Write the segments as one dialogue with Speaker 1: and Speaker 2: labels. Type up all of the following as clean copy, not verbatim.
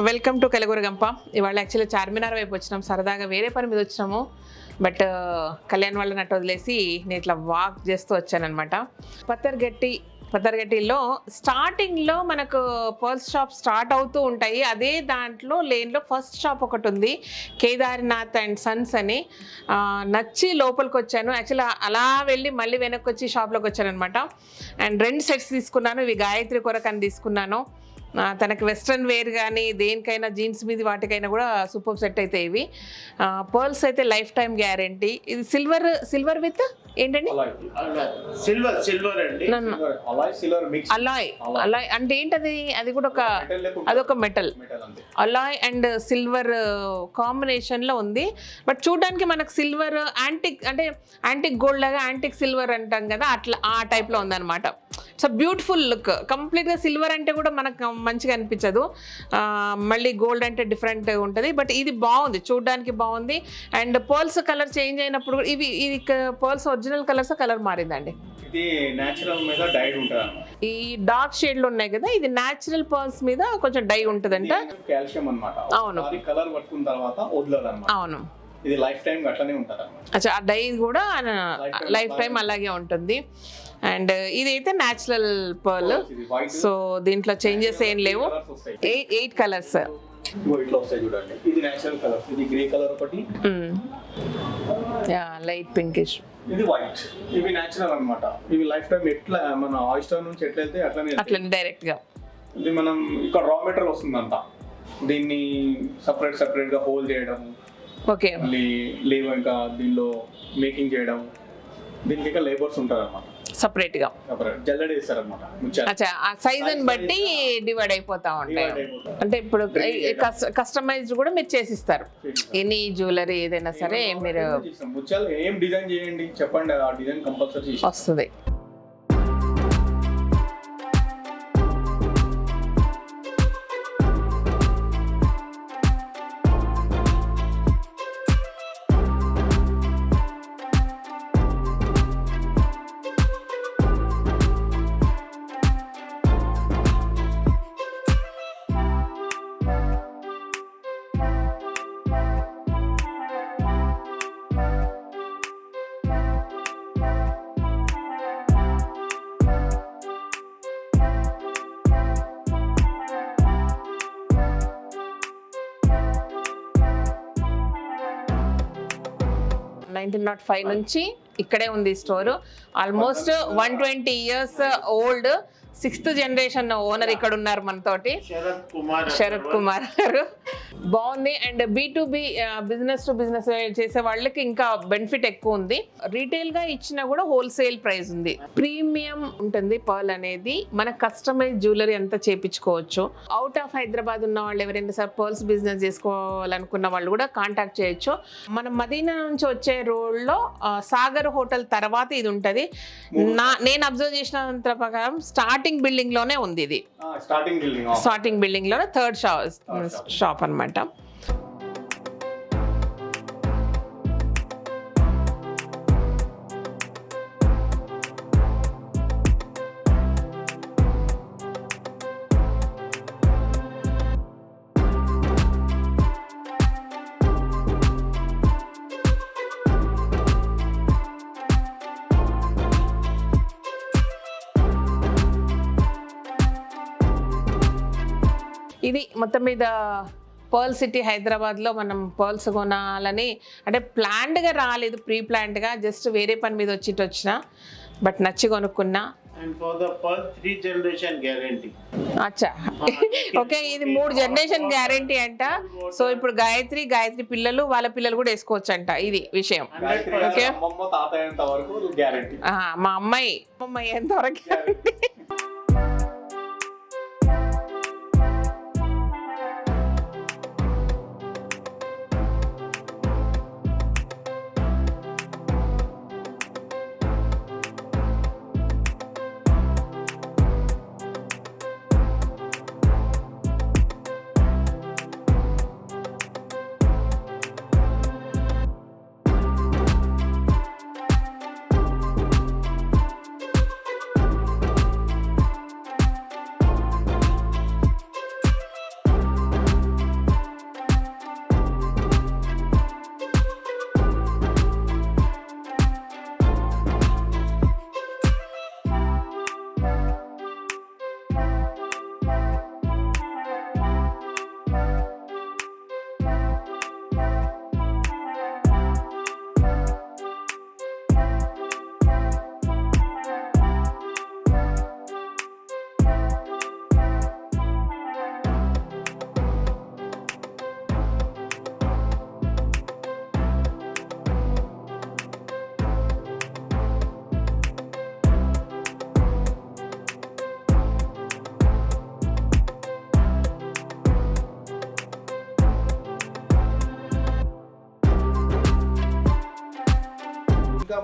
Speaker 1: Welcome to Kalagura Gampa. ఇవాళ actually Charminar వైపు వచ్చినాం, సరదాగా వేరే పని మీద వచ్చినాము. బట్ కళ్యాణ్ వాళ్ళని అట్టు వదిలేసి నేను ఇట్లా వాక్ చేస్తూ వచ్చానమాట. పత్తర్గట్టిలో స్టార్టింగ్లో మనకు పర్ల్స్ షాప్ స్టార్ట్ అవుతూ ఉంటాయి. అదే దాంట్లో లేన్లో ఫస్ట్ షాప్ ఒకటి ఉంది, కేదార్నాథ్ అండ్ సన్స్ అని. నచ్చి లోపలికి వచ్చాను. యాక్చువల్లీ అలా వెళ్ళి మళ్ళీ వెనక్కి వచ్చి షాప్లోకి వచ్చాను అనమాట. అండ్ 2 సెట్స్ తీసుకున్నాను. ఇవి గాయత్రి కొరకు అని తీసుకున్నాను. తనకి వెస్ట్రన్ వేర్ కానీ దేనికైనా జీన్స్ మీద వాటికైనా కూడా సూపర్ సెట్ అయితే ఇవి. పర్ల్స్ అయితే లైఫ్ టైం గ్యారంటీ. ఇది సిల్వర్ విత్ ఏంటండి, అలాయ్ అంటే ఏంటది? అది కూడా అదొక మెటల్ అలాయ్ అండ్ సిల్వర్ కాంబినేషన్లో ఉంది. బట్ చూడడానికి మనకు సిల్వర్ యాంటిక్ గోల్డ్ లాగా యాంటిక్ సిల్వర్ అంటాం కదా, అట్లా ఆ టైప్లో ఉందన్నమాట. So beautiful look. కంప్లీట్గా సిల్వర్ అంటే కూడా మనకు మంచిగా అనిపించదు, మళ్ళీ గోల్డ్ అంటే డిఫరెంట్ ఉంటుంది. బట్ ఇది బాగుంది, చూడడానికి బాగుంది. అండ్ పర్ల్స్ కలర్ చేంజ్ అయినప్పుడు ఇది పర్ల్స్ ఒరిజినల్ కలర్స్ కలర్ మారిందండి.
Speaker 2: ఇది నేచురల్ మీద డై ఉంటుంది.
Speaker 1: ఈ డార్క్ షేడ్లు ఉన్నాయి కదా, ఇది నేచురల్ పర్ల్స్ మీద కొంచెం డై ఉంటుందంట.
Speaker 2: కాల్షియం అన్నమాట. అవును, కలర్ పట్టుకున్న తర్వాత వదలదు అన్నమాట.
Speaker 1: అవును,
Speaker 2: ఇది లైఫ్ టైం అట్లనే ఉంటుంది.
Speaker 1: అచ్చా, ఆ డై కూడా లైఫ్ టైం అలాగే ఉంటుంది. అండ్ ఇదైతే న్యాచురల్ పర్ల్. సో దీంట్లో చేంజెస్ ఏం లేవు. 8 కలర్స్
Speaker 2: ఇట్లా వస్తాయి చూడండి. ఇది నేచురల్ కలర్. ఇది గ్రే కలర్ ఒకటి,
Speaker 1: లైట్ పింకిష్,
Speaker 2: ఇది వైట్. ఇవి నేచురల్ అన్నమాట. ఇవి లైఫ్ టైం ఎట్లా మన ఆయిస్టర్ నుంచి ఎట్లా వెళ్తే అట్లనే
Speaker 1: డైరెక్ట్ గా.
Speaker 2: ఇది మనం ఇక్కడ రా మెటీరియల్ వస్తుందంతా, దీన్ని సపరేట్ గా హోల్ చేయడం,
Speaker 1: ఓకే,
Speaker 2: మళ్ళీ లేవు ఇంకా దీనిలో మేకింగ్ చేయడం, దీనికి ఇంకా లేబర్స్ ఉంటారు అన్నమాట.
Speaker 1: సపరేట్ గా
Speaker 2: జల్లెడ వేస్తారు అన్నమాట.
Speaker 1: అచ్చా, ఆ సైజ్ బట్టి డివైడ్ అయిపోతా ఉంటాయి. అంటే ఇప్పుడు కస్టమైజ్డ్ కూడా మీరు చేసిస్తారు, ఎనీ జ్యువెలరీ ఏదైనా సరే మీరు
Speaker 2: ముత్యాలు ఏం డిజైన్ చేయండి చెప్పండి, ఆ డిజైన్ కంపల్సరీ
Speaker 1: వస్తుంది. నుంచి ఇక్కడే ఉంది store. Almost 120 years old. 6th generation owner ఇక్కడ ఉన్నారు మనతోటి, శరత్ కుమార్ గారు. బాగుంది. And B2B business to business చేసే వాళ్ళకి ఇంకా బెనిఫిట్ ఎక్కువ ఉంది. రీటైల్ గా ఇచ్చినా కూడా హోల్సేల్ ప్రైస్ ఉంది. ప్రీమియం ఉంటుంది పర్ల్ అనేది. మన కస్టమైజ్ జ్యువెలరీ అంతా చేపించుకోవచ్చు. అవుట్ ఆఫ్ హైదరాబాద్ ఉన్న వాళ్ళు ఎవరైనా సార్ పర్ల్స్ బిజినెస్ చేసుకోవాలనుకున్న వాళ్ళు కూడా కాంటాక్ట్ చేయొచ్చు. మన మదీనా నుంచి వచ్చే రోడ్లో సాగర్ హోటల్ తర్వాత ఇది ఉంటుంది. నేను అబ్జర్వ్ చేసినంత ప్రకారం స్టార్టింగ్ బిల్డింగ్ లోనే ఉంది. ఇది స్టార్టింగ్ బిల్డింగ్ లోనే 3rd షాప్ అన్నమాట. ఇది మొత్తం మీద పర్ల్ సిటీ హైదరాబాద్లో మనం పర్ల్స్ కొనాలని అంటే ప్లాన్డ్గా రాలేదు, ప్రీ ప్లాన్డ్గా జస్ట్ వేరే పని మీద వచ్చిన, బట్ నచ్చి కొనుక్కున్నా.
Speaker 3: And for the pearl 3 generation guarantee.
Speaker 1: అచ్చా, ఓకే, ఇది 3 జనరేషన్ గ్యారంటీ అంట. సో ఇప్పుడు గాయత్రి పిల్లలు వాళ్ళ పిల్లలు కూడా వేసుకోవచ్చు అంట. ఇది విషయం. ఓకే, మా అమ్మాయి ఎంతవరకు గ్యారంటీ.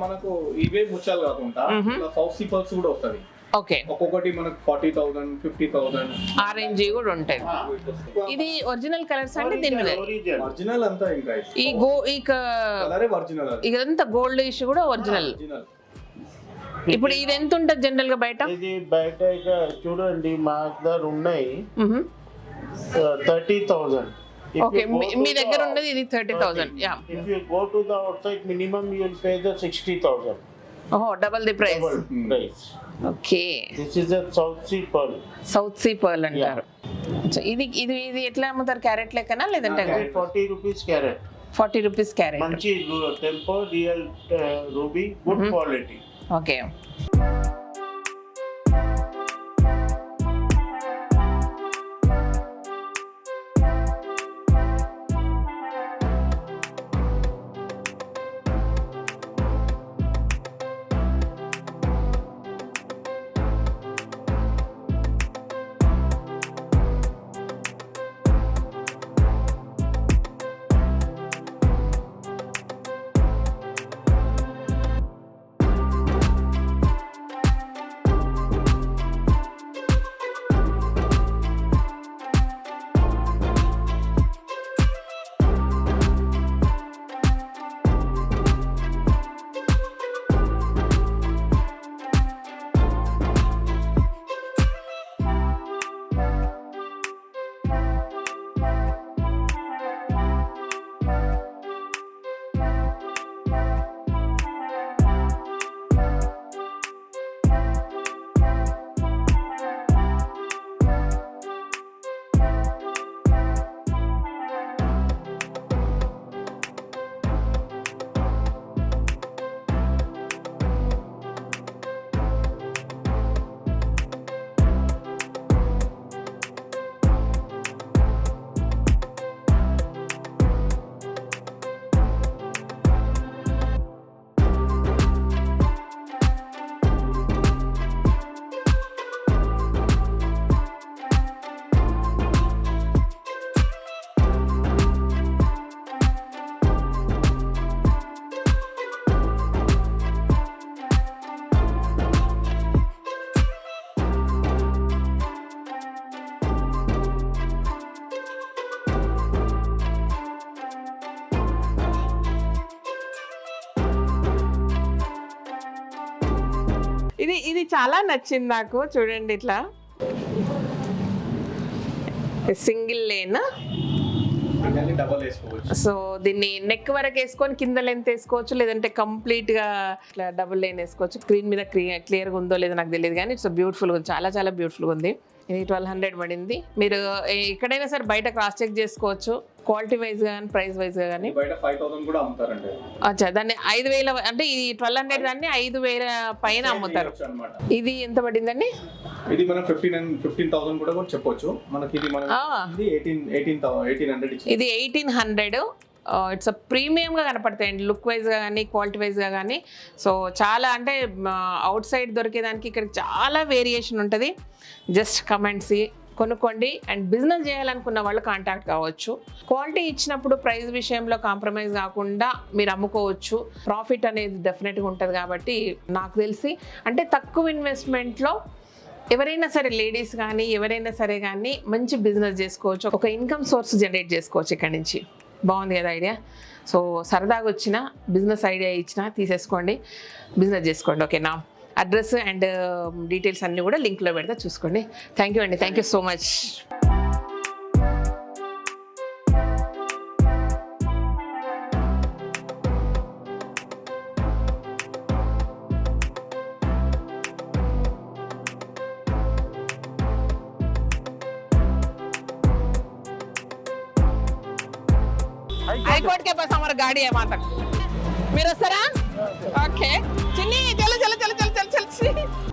Speaker 2: మనకు ఇవే ముత్యాలు కాకుండా సౌత్ సీ పర్ల్స్ కూడా వస్తుంది.
Speaker 1: ఓకే,
Speaker 2: ఒక్కొక్కటి మనకు 40,000, 50,000
Speaker 1: ఆరెంజ్ కూడా ఉంటాయి. ఇది ఒరిజినల్ కలర్స్ అంటే దీని మీద
Speaker 2: ఒరిజినల్ అంతా. ఇంకా
Speaker 1: ఈ
Speaker 2: కలరే ఒరిజినల్.
Speaker 1: ఇదంతా గోల్డ్ ఇష్యూ కూడా ఒరిజినల్. ఇప్పుడు ఇది ఎంత ఉంటుంది జనరల్ గా బయట?
Speaker 3: ఇది బయట ఇక చూడండి మా దగ్గర ఉన్నాయి 30,000.
Speaker 1: ఓకే, మీ దగ్గర ఉన్నది ఇది 30,000. Yeah,
Speaker 3: If you go to the outside, minimum you will pay the 60,000.
Speaker 1: ఓహో, double the price.
Speaker 3: Price.
Speaker 1: Okay,
Speaker 3: This is a South Sea pearl.
Speaker 1: South sea pearl అంటారు. ఇది ఇది ఇది ఎట్లా అమ్ముతారు? క్యారెట్ లెక్కనా లేదంటే
Speaker 3: 40 rupees carat.
Speaker 1: 40 rupees carrot.
Speaker 3: మంచి tempo real ruby, good quality.
Speaker 1: Okay, ఇది చాలా నచ్చింది నాకు. చూడండి, ఇట్లా సింగిల్ లేన్.
Speaker 2: డబల్ వేసుకోవచ్చు.
Speaker 1: సో దీన్ని నెక్ వరకు వేసుకొని కింద లెంత్ వేసుకోవచ్చు, లేదంటే కంప్లీట్ గా ఇట్లా డబుల్ లైన్ వేసుకోవచ్చు. స్క్రీన్ మీద క్లియర్గా ఉందో లేదో నాకు తెలియదు, కానీ ఇట్స్ బ్యూటిఫుల్ ఉంది, చాలా చాలా బ్యూటిఫుల్గా ఉంది. ఇది 1200 పడింది. మీరు ఎక్కడైనా సరే బయట క్రాస్ చెక్ చేసుకోవచ్చు, క్వాలిటీ వైజ్ గా కానీ ప్రైస్ వైజ్ గా కానీ.
Speaker 2: బయట 5,000 కూడా అమ్ముతారండి.
Speaker 1: అచ్చా, దాన్ని 5,000 అంటే ఈ 1200 దాన్ని 5,000 పైన అమ్ముతారు. ఇది ఎంత పడిందండి?
Speaker 2: ఇది మనం 15,000 కూడా చెప్పొచ్చు. మనకి ఇది 1800.
Speaker 1: ఇది 1800. ఇట్స్ ప్రీమియం గా కనపడతాయండి, లుక్ వైజ్ గా కానీ క్వాలిటీ వైజ్ గా కానీ. సో చాలా అంటే అవుట్ సైడ్ దొరికేదానికి ఇక్కడ చాలా వేరియేషన్ ఉంటుంది. జస్ట్ కమెంట్స్ కొనుక్కోండి. అండ్ బిజినెస్ చేయాలనుకున్న వాళ్ళు కాంటాక్ట్ కావచ్చు. క్వాలిటీ ఇచ్చినప్పుడు ప్రైస్ విషయంలో కాంప్రమైజ్ కాకుండా మీరు అమ్ముకోవచ్చు. ప్రాఫిట్ అనేది డెఫినెట్గా ఉంటుంది. కాబట్టి నాకు తెలిసి అంటే తక్కువ ఇన్వెస్ట్మెంట్లో ఎవరైనా సరే లేడీస్ కానీ ఎవరైనా సరే కానీ మంచి బిజినెస్ చేసుకోవచ్చు, ఒక ఇన్కమ్ సోర్స్ జనరేట్ చేసుకోవచ్చు ఇక్కడ నుంచి. బాగుంది కదా ఐడియా? సో సరదాగా వచ్చిన బిజినెస్ ఐడియా ఇచ్చిన తీసేసుకోండి, బిజినెస్ చేసుకోండి. ఓకేనా? అడ్రస్ అండ్ డీటెయిల్స్ అన్నీ కూడా లింక్లో పెడితే చూసుకోండి. థ్యాంక్ యూ అండి, thank you so much. High court के पास हमारा गाड़ी है वहां तक. मेरा सरा? ओके. चिन्नी चलो चलो चलो चलो चलो चलो.